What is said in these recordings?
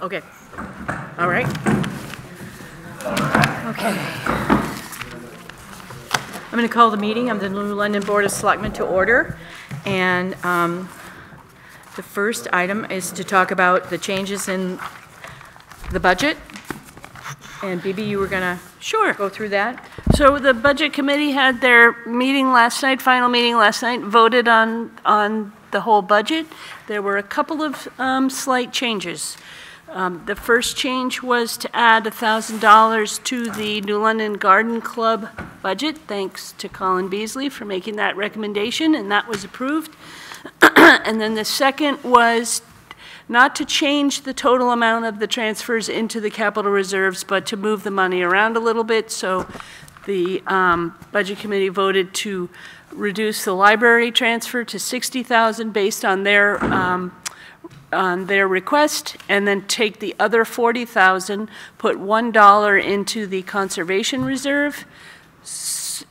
Okay. All right. Okay. I'm going to call the meeting of the New London Board of Selectmen to order. And the first item is to talk about the changes in the budget. And Bibi, you were going to go through that? So the Budget Committee had their meeting last night, final meeting last night, voted on the whole budget. There were a couple of slight changes. The first change was to add $1,000 to the New London Garden Club budget, thanks to Colin Beasley for making that recommendation, and that was approved. And then the second was not to change the total amount of the transfers into the capital reserves, but to move the money around a little bit. So the Budget Committee voted to reduce the library transfer to $60,000 based on their request, and then take the other $40,000, put $1 into the conservation reserve,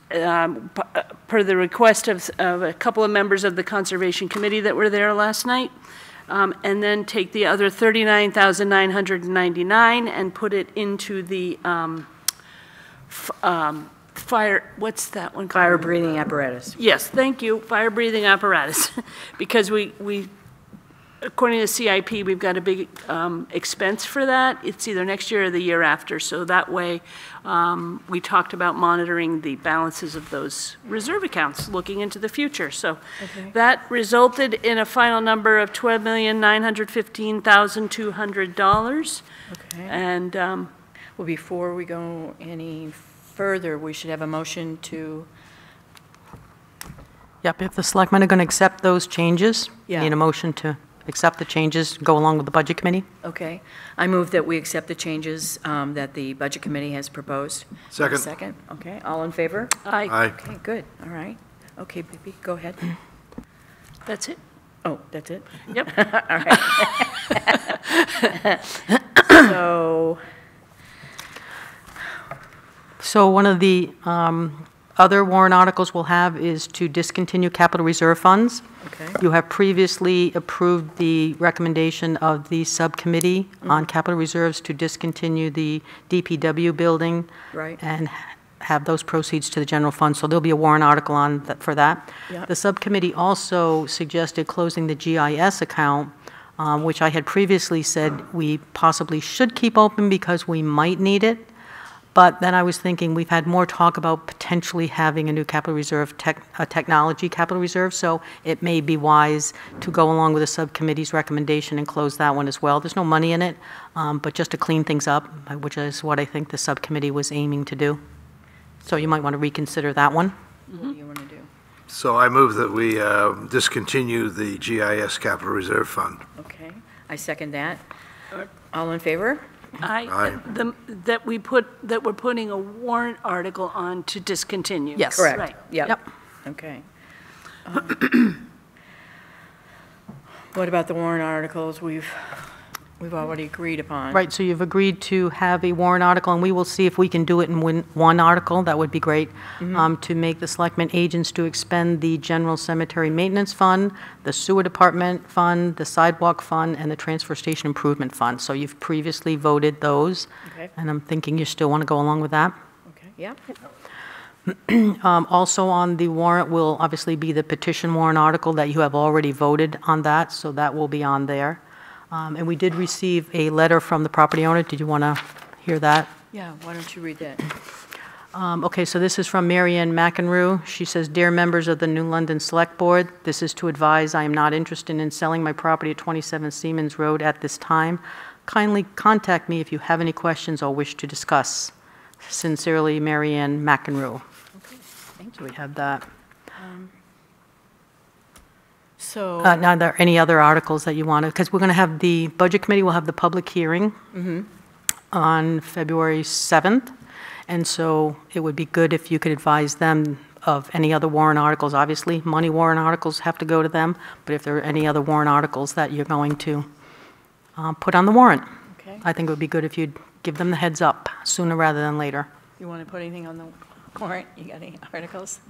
per the request of a couple of members of the Conservation Committee that were there last night. And then take the other $39,999 and put it into the fire, what's that one called? Fire breathing apparatus. Yes, thank you, fire breathing apparatus. Because we according to CIP, we've got a big expense for that. It's either next year or the year after. So that way, we talked about monitoring the balances of those reserve accounts looking into the future. So that resulted in a final number of $12,915,200. Okay. And well, before we go any further, we should have a motion to. Yep, if the selectmen are going to accept those changes, Yeah. need a motion to accept the changes, go along with the Budget Committee. Okay. I move that we accept the changes that the Budget Committee has proposed. Second. Second. Okay. All in favor? aye, Okay, good. All right. Okay, Bibi, go ahead. that's it. Oh, that's it? Yep. All right. So one of the other warrant articles we'll have is to discontinue capital reserve funds. Okay. You have previously approved the recommendation of the subcommittee on capital reserves to discontinue the DPW building. Right. And have those proceeds to the general fund. So there'll be a warrant article on that for that. Yeah. The subcommittee also suggested closing the GIS account, which I had previously said we possibly should keep open because we might need it. But then I was thinking we've had more talk about potentially having a new capital reserve, a technology capital reserve, so it may be wise to go along with the subcommittee's recommendation and close that one as well. There's no money in it, but just to clean things up, which is what I think the subcommittee was aiming to do. So you might want to reconsider that one. What do you want to do? So I move that we discontinue the GIS Capital Reserve Fund. Okay. I second that. All in favor? Aye. That we're putting a warrant article on to discontinue. Yes. Correct. Right. Yep. Okay. What about the warrant articles we've already agreed upon? Right, so you've agreed to have a warrant article, and we will see if we can do it in one article. That would be great. To make the selectmen agents to expend the general cemetery maintenance fund, the sewer department fund, the sidewalk fund, and the transfer station improvement fund. So you've previously voted those, Okay. and I'm thinking you still want to go along with that. Okay, yeah. Also on the warrant will obviously be the petition warrant article that you have already voted on that, so that will be on there. And we did receive a letter from the property owner. Did you want to hear that? Yeah, why don't you read that? Okay, so this is from Mary Ann McEnroe. She says, "Dear members of the New London Select Board, this is to advise I am not interested in selling my property at 27 Seamans Road at this time. Kindly contact me if you have any questions or wish to discuss. Sincerely, Mary Ann McEnroe." Okay, thank So you. we have that. So, Now, are there any other articles that you want to, because we're going to have the Budget Committee will have the public hearing on February 7th, and so it would be good if you could advise them of any other warrant articles. Obviously, money warrant articles have to go to them, but if there are any other warrant articles that you're going to put on the warrant, okay. I think it would be good if you'd give them the heads up sooner rather than later. You want to put anything on the warrant? You got any articles?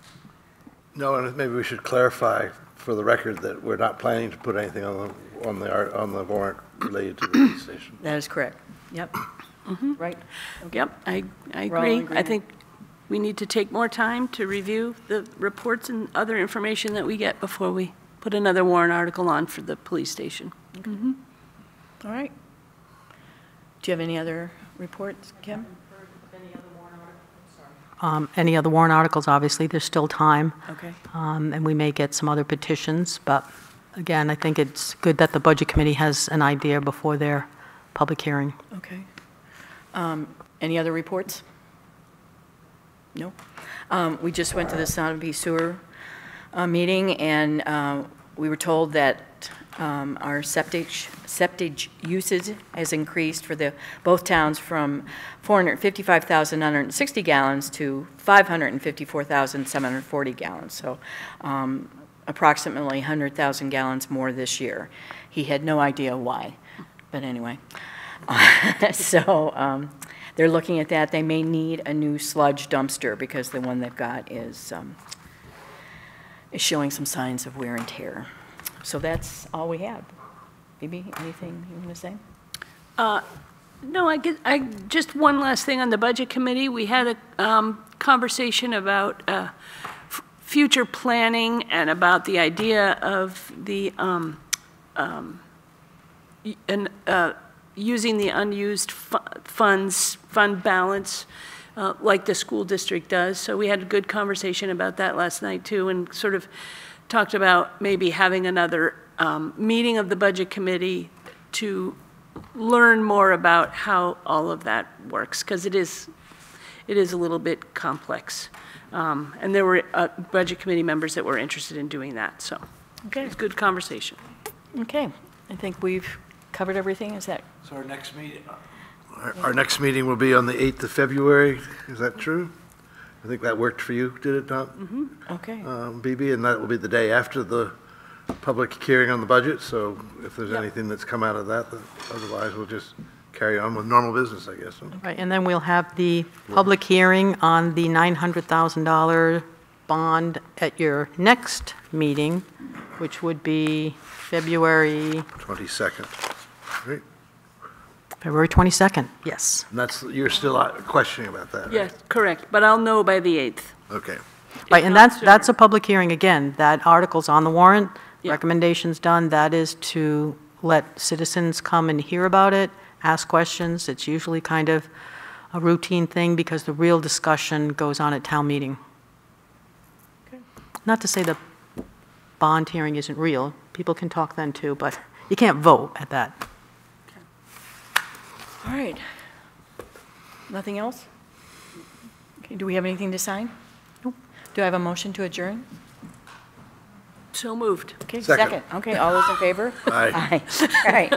No, and maybe we should clarify for the record that we're not planning to put anything on the warrant related to the police station. That is correct. Yep. Right? Yep, I We're all in agree. I agreement. think we need to take more time to review the reports and other information that we get before we put another warrant article on for the police station. All right. Do you have any other reports, Kim? Any other warrant articles, obviously, there's still time. Okay. And we may get some other petitions, but again, I think it's good that the Budget Committee has an idea before their public hearing. Okay. Any other reports? No? We just went to the Sotheby Sewer meeting, and we were told that our septic usage has increased for both towns from 455,960 gallons to 554,740 gallons, so approximately 100,000 gallons more this year. He had no idea why, but anyway. So they're looking at that. They may need a new sludge dumpster because the one they've got is showing some signs of wear and tear. So that's all we have. Phoebe, anything you want to say? No, just one last thing on the Budget Committee. We had a conversation about future planning and about the idea of the using the unused fund balance like the school district does. So we had a good conversation about that last night too, and sort of talked about maybe having another meeting of the Budget Committee to learn more about how all of that works, because it is a little bit complex. And there were Budget Committee members that were interested in doing that, so Okay. it's a good conversation. Okay. I think we've covered everything. Is that? So our next meeting will be on the 8th of February, is that true? I think that worked for you, did it not? Okay. BB, and that will be the day after the public hearing on the budget, so if there's Yep. anything that's come out of that, otherwise we'll just carry on with normal business, I guess. Right, and then we'll have the public hearing on the $900,000 bond at your next meeting, which would be February 22nd, right? 22nd, yes. And you're still questioning about that, right? Yes, correct, but I'll know by the 8th. Okay. Right, and that's a public hearing, again, that article's on the warrant, Yeah. recommendations done, that is to let citizens come and hear about it, ask questions. It's usually kind of a routine thing because the real discussion goes on at town meeting. Okay. Not to say the bond hearing isn't real, people can talk then too, but you can't vote at that. All right. Nothing else? Okay. Do we have anything to sign? Nope. Do I have a motion to adjourn? So moved. Okay, Second. second. Okay, all those in favor? Aye. Aye. All right.